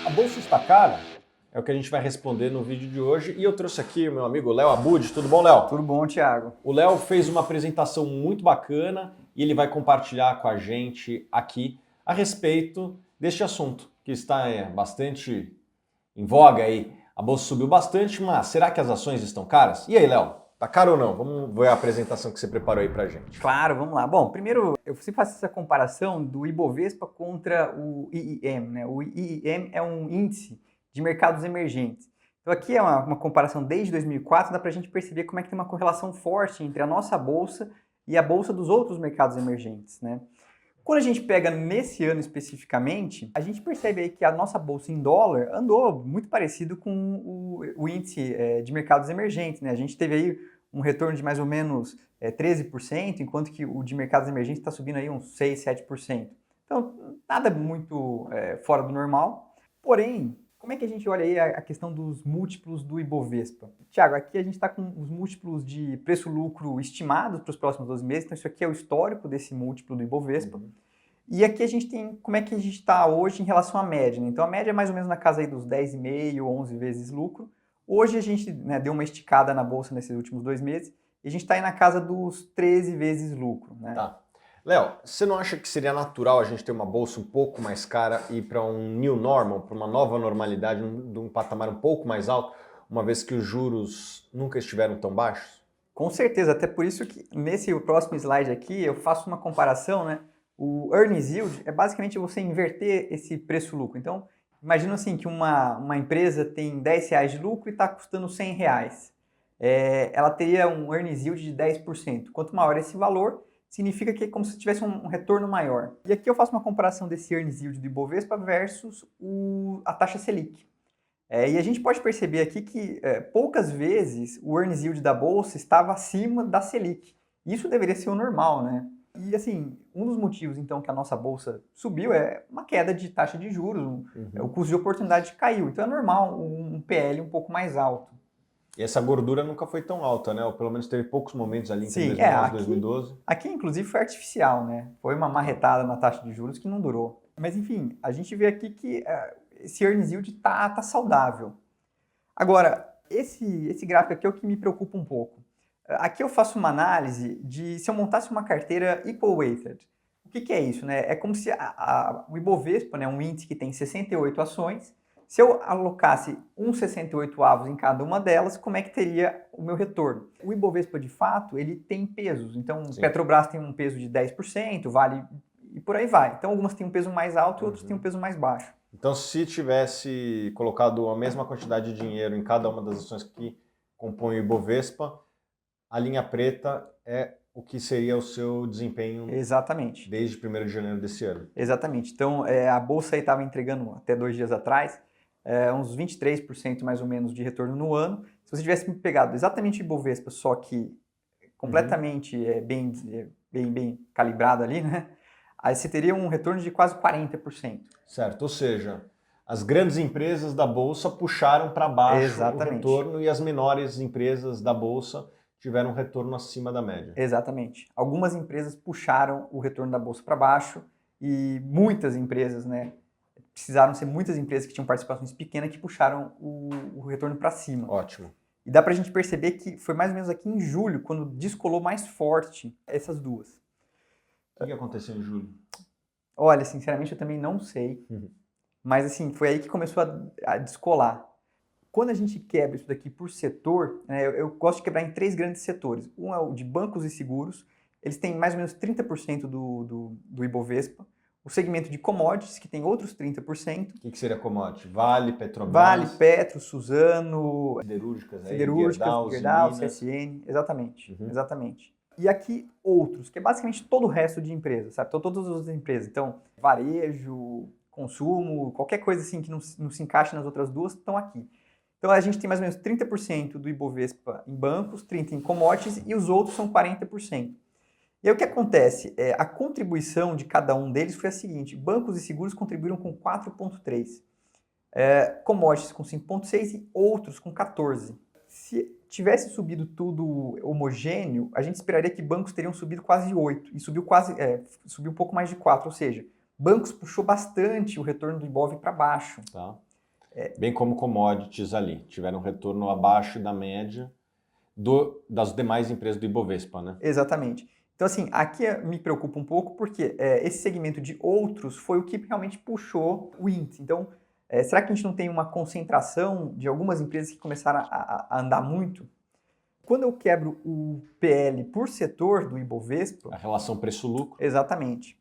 A bolsa está cara? É o que a gente vai responder no vídeo de hoje. E eu trouxe aqui o meu amigo Léo Abud. Tudo bom, Léo? Tudo bom, Thiago? O Léo fez uma apresentação muito bacana e ele vai compartilhar com a gente aqui a respeito deste assunto, que está bastante em voga aí. A bolsa subiu bastante, mas será que as ações estão caras? E aí, Léo? Tá caro ou não? Vamos ver a apresentação que você preparou aí pra gente. Claro, vamos lá. Bom, primeiro eu sempre faço essa comparação do Ibovespa contra o IEM, né? O IEM é um índice de mercados emergentes. Então aqui é uma comparação desde 2004, dá para a gente perceber como é que tem uma correlação forte entre a nossa bolsa e a bolsa dos outros mercados emergentes, né? Quando a gente pega nesse ano especificamente, a gente percebe aí que a nossa bolsa em dólar andou muito parecido com o índice de mercados emergentes, né? A gente teve aí um retorno de mais ou menos 13%, enquanto que o de mercados emergentes está subindo aí uns 6, 7%. Então, nada muito fora do normal. Porém, como é que a gente olha aí a questão dos múltiplos do Ibovespa? Tiago, aqui a gente está com os múltiplos de preço-lucro estimados para os próximos 12 meses, então isso aqui é o histórico desse múltiplo do Ibovespa. E aqui a gente tem como é que a gente está hoje em relação à média, né? Então a média é mais ou menos na casa aí dos 10,5, 11 vezes lucro. Hoje a gente deu uma esticada na bolsa nesses últimos 2 meses e a gente está aí na casa dos 13 vezes lucro, né? Tá. Léo, você não acha que seria natural a gente ter uma bolsa um pouco mais cara e ir para um new normal, para uma nova normalidade, de um patamar um pouco mais alto, uma vez que os juros nunca estiveram tão baixos? Com certeza, até por isso que nesse próximo slide aqui eu faço uma comparação, né? O earnings yield é basicamente você inverter esse preço-lucro. Então, imagina assim que uma empresa tem R$10 de lucro e está custando R$100. Ela teria um earnings yield de 10%. Quanto maior esse valor, significa que é como se tivesse um retorno maior. E aqui eu faço uma comparação desse earnings yield do Ibovespa versus a taxa Selic. E a gente pode perceber aqui que poucas vezes o earnings yield da bolsa estava acima da Selic. Isso deveria ser o normal, né? E assim, um dos motivos então que a nossa bolsa subiu é uma queda de taxa de juros, o custo de oportunidade caiu. Então é normal um PL um pouco mais alto. E essa gordura nunca foi tão alta, né? Ou pelo menos teve poucos momentos ali entre Sim, 2011 e 2012. Aqui inclusive foi artificial, né? Foi uma marretada na taxa de juros que não durou. Mas enfim, a gente vê aqui que esse earnings yield tá saudável. Agora, esse gráfico aqui é o que me preocupa um pouco. Aqui eu faço uma análise de se eu montasse uma carteira equal weighted. O que é isso, né? É como se o Ibovespa, né, um índice que tem 68 ações, se eu alocasse 1,68 avos em cada uma delas, como é que teria o meu retorno? O Ibovespa, de fato, ele tem pesos. Então, Sim. Petrobras tem um peso de 10%, Vale e por aí vai. Então, algumas têm um peso mais alto e outras têm um peso mais baixo. Então, se tivesse colocado a mesma quantidade de dinheiro em cada uma das ações que compõem o Ibovespa, a linha preta é o que seria o seu desempenho. Exatamente. Desde 1º de janeiro desse ano. Exatamente. Então, a bolsa estava entregando até 2 dias atrás uns 23% mais ou menos de retorno no ano. Se você tivesse pegado exatamente o Ibovespa, só que completamente bem calibrado ali, né? Aí você teria um retorno de quase 40%. Certo, ou seja, as grandes empresas da bolsa puxaram para baixo o retorno e as menores empresas da bolsa tiveram um retorno acima da média. Exatamente. Algumas empresas puxaram o retorno da bolsa para baixo e muitas empresas, né? Precisaram ser muitas empresas que tinham participações pequenas que puxaram o retorno para cima. Ótimo. E dá para a gente perceber que foi mais ou menos aqui em julho, quando descolou mais forte essas duas. O que aconteceu em julho? Olha, sinceramente eu também não sei, mas assim, foi aí que começou a descolar. Quando a gente quebra isso daqui por setor, né, eu gosto de quebrar em 3 grandes setores. Um é o de bancos e seguros, eles têm mais ou menos 30% do Ibovespa. O segmento de commodities, que tem outros 30%. O que seria commodity? Vale, Petrobras? Vale, Petro, Suzano, Siderúrgicas, Gerdau, CSN, exatamente, exatamente. E aqui outros, que é basicamente todo o resto de empresas, sabe? Então, todas as outras empresas. Então, varejo, consumo, qualquer coisa assim que não se encaixe nas outras duas, estão aqui. Então, a gente tem mais ou menos 30% do Ibovespa em bancos, 30% em commodities e os outros são 40%. E aí o que acontece? A contribuição de cada um deles foi a seguinte: bancos e seguros contribuíram com 4,3%, commodities com 5,6% e outros com 14%. Se tivesse subido tudo homogêneo, a gente esperaria que bancos teriam subido quase 8%, e subiu um pouco mais de 4%, ou seja, bancos puxou bastante o retorno do Ibov para baixo. Tá. bem como commodities ali, tiveram um retorno abaixo da média das demais empresas do Ibovespa, né? Exatamente. Então, assim, aqui me preocupa um pouco porque esse segmento de outros foi o que realmente puxou o índice. Então, será que a gente não tem uma concentração de algumas empresas que começaram a andar muito? Quando eu quebro o PL por setor do Ibovespa... A relação preço-lucro. Exatamente.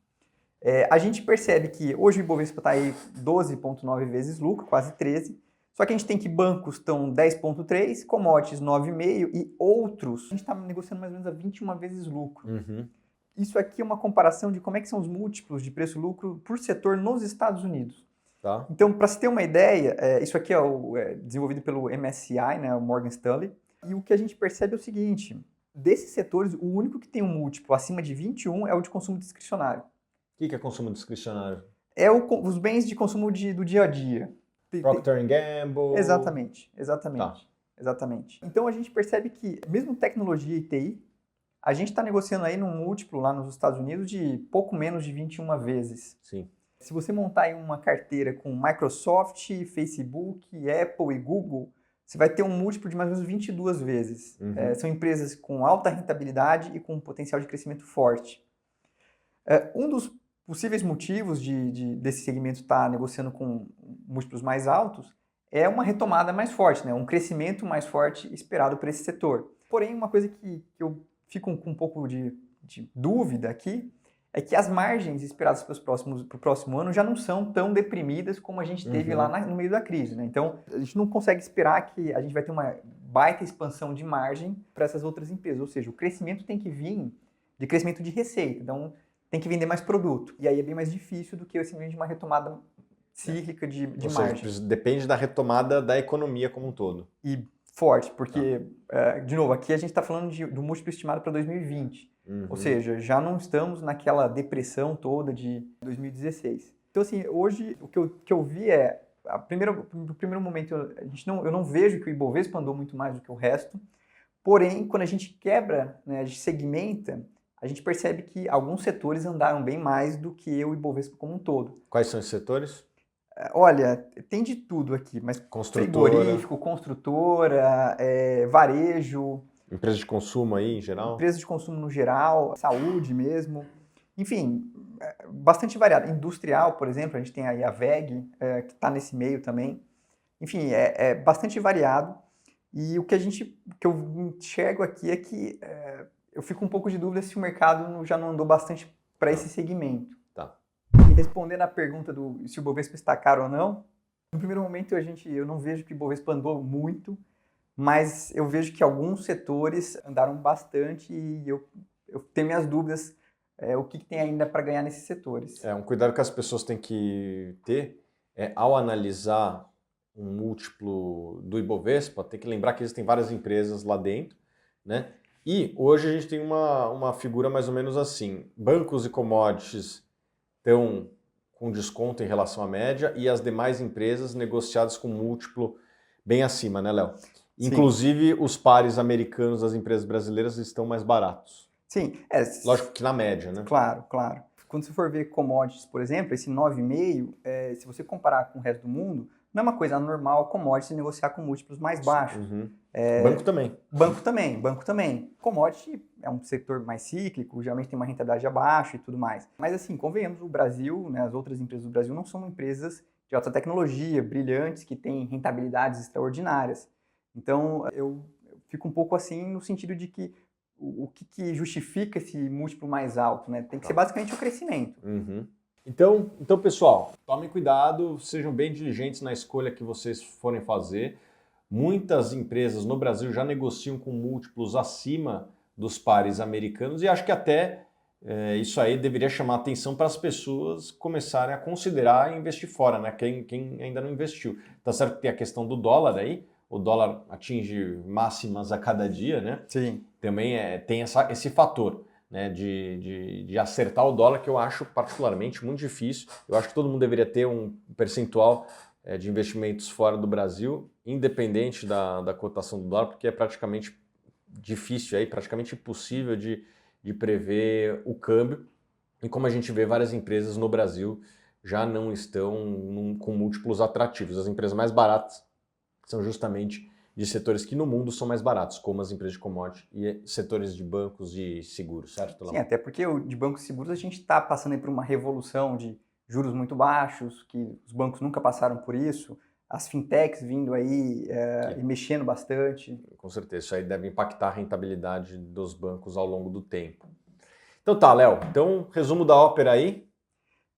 A gente percebe que hoje o Ibovespa está aí 12,9 vezes lucro, quase 13. Só que a gente tem que bancos estão 10,3, commodities 9,5 e outros, a gente está negociando mais ou menos a 21 vezes lucro. Uhum. Isso aqui é uma comparação de como é que são os múltiplos de preço-lucro por setor nos Estados Unidos. Tá. Então, para se ter uma ideia, isso aqui é desenvolvido pelo MSCI, né, o Morgan Stanley, e o que a gente percebe é o seguinte, desses setores, o único que tem um múltiplo acima de 21 é o de consumo discricionário. O que é consumo discricionário? É os bens de consumo do dia a dia. Procter & Gamble. Exatamente. Tá. Exatamente. Então a gente percebe que, mesmo tecnologia e TI, a gente está negociando aí num múltiplo lá nos Estados Unidos de pouco menos de 21 vezes. Sim. Se você montar aí uma carteira com Microsoft, Facebook, Apple e Google, você vai ter um múltiplo de mais ou menos 22 vezes. Uhum. São empresas com alta rentabilidade e com potencial de crescimento forte. Um dos possíveis motivos desse segmento estar negociando com múltiplos mais altos é uma retomada mais forte, né? Um crescimento mais forte esperado por esse setor. Porém, uma coisa que eu fico com um pouco de dúvida aqui é que as margens esperadas para o próximo ano já não são tão deprimidas como a gente teve lá no meio da crise, né? Então, a gente não consegue esperar que a gente vai ter uma baita expansão de margem para essas outras empresas. Ou seja, o crescimento tem que vir de crescimento de receita. Então, tem que vender mais produto. E aí é bem mais difícil do que simplesmente uma retomada cíclica de margem. Seja, depende da retomada da economia como um todo. E forte, porque, de novo, aqui a gente está falando do múltiplo estimado para 2020. Uhum. Ou seja, já não estamos naquela depressão toda de 2016. Então, assim, hoje o que eu vi no primeiro momento, eu não vejo que o Ibovespa andou muito mais do que o resto. Porém, quando a gente quebra, né, a gente segmenta, a gente percebe que alguns setores andaram bem mais do que o Ibovespa como um todo. Quais são os setores? Olha, tem de tudo aqui, mas frigorífico, construtora, varejo... Empresas de consumo aí, em geral? Empresas de consumo no geral, saúde mesmo. Enfim, bastante variado. Industrial, por exemplo, a gente tem aí a WEG, que está nesse meio também. Enfim, é bastante variado. E o que eu enxergo aqui é que eu fico um pouco de dúvida se o mercado já não andou bastante para esse segmento. Tá. E respondendo à pergunta se o Bovespa está caro ou não, no primeiro momento eu não vejo que o Bovespa andou muito, mas eu vejo que alguns setores andaram bastante e eu tenho minhas dúvidas o que tem ainda para ganhar nesses setores. Um cuidado que as pessoas têm que ter ao analisar um múltiplo do Ibovespa, tem que lembrar que existem várias empresas lá dentro, né? E hoje a gente tem uma figura mais ou menos assim, bancos e commodities estão com desconto em relação à média e as demais empresas negociadas com múltiplo bem acima, né, Léo? Inclusive, os pares americanos das empresas brasileiras estão mais baratos. Sim. Lógico que na média, né? Claro, claro. Quando você for ver commodities, por exemplo, esse 9,5, se você comparar com o resto do mundo, não é uma coisa anormal commodities negociar com múltiplos mais baixos. Uhum. Banco também. Banco também. Commodity é um setor mais cíclico, geralmente tem uma rentabilidade abaixo e tudo mais. Mas assim, convenhamos, o Brasil, né, as outras empresas do Brasil não são empresas de alta tecnologia, brilhantes, que têm rentabilidades extraordinárias. Então, eu fico um pouco assim no sentido de que o que justifica esse múltiplo mais alto, né? Tem que ser basicamente o crescimento. Uhum. Então, pessoal, tomem cuidado, sejam bem diligentes na escolha que vocês forem fazer. Muitas empresas no Brasil já negociam com múltiplos acima dos pares americanos e acho que até isso aí deveria chamar atenção para as pessoas começarem a considerar investir fora, né? Quem ainda não investiu. Tá certo que tem a questão do dólar aí, o dólar atinge máximas a cada dia, né? Sim. Também tem esse fator, né, de acertar o dólar, que eu acho particularmente muito difícil. Eu acho que todo mundo deveria ter um percentual de investimentos fora do Brasil, independente da cotação do dólar, porque é praticamente difícil, praticamente impossível de prever o câmbio. E como a gente vê várias empresas no Brasil já não estão com múltiplos atrativos. As empresas mais baratas são justamente de setores que no mundo são mais baratos, como as empresas de commodity e setores de bancos e seguros, certo, Léo? Sim, até porque de bancos e seguros a gente está passando aí por uma revolução de juros muito baixos, que os bancos nunca passaram por isso, as fintechs vindo aí e mexendo bastante. Com certeza, isso aí deve impactar a rentabilidade dos bancos ao longo do tempo. Então tá, Léo, então resumo da ópera aí.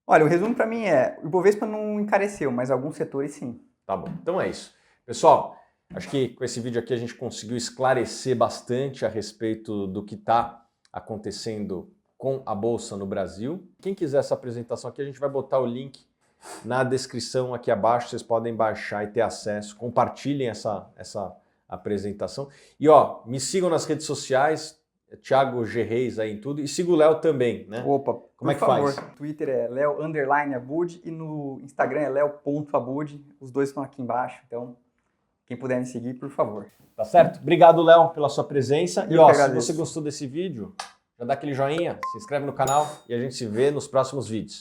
Olha, o resumo para mim é, o Ibovespa não encareceu, mas alguns setores sim. Tá bom, então é isso. Pessoal, acho que com esse vídeo aqui a gente conseguiu esclarecer bastante a respeito do que está acontecendo com a Bolsa no Brasil. Quem quiser essa apresentação aqui, a gente vai botar o link na descrição aqui abaixo, vocês podem baixar e ter acesso. Compartilhem essa apresentação. E ó, me sigam nas redes sociais, Thiago G. Reis aí em tudo, e siga o Léo também, né? Opa, Como é que por favor, faz? no Twitter é leo_abud e no Instagram é leo.abud, os dois estão aqui embaixo, então quem puder me seguir, por favor. Tá certo? Obrigado, Léo, pela sua presença. E Eu ó, que se agradeço. você gostou desse vídeo, já dá aquele joinha, se inscreve no canal e a gente se vê nos próximos vídeos.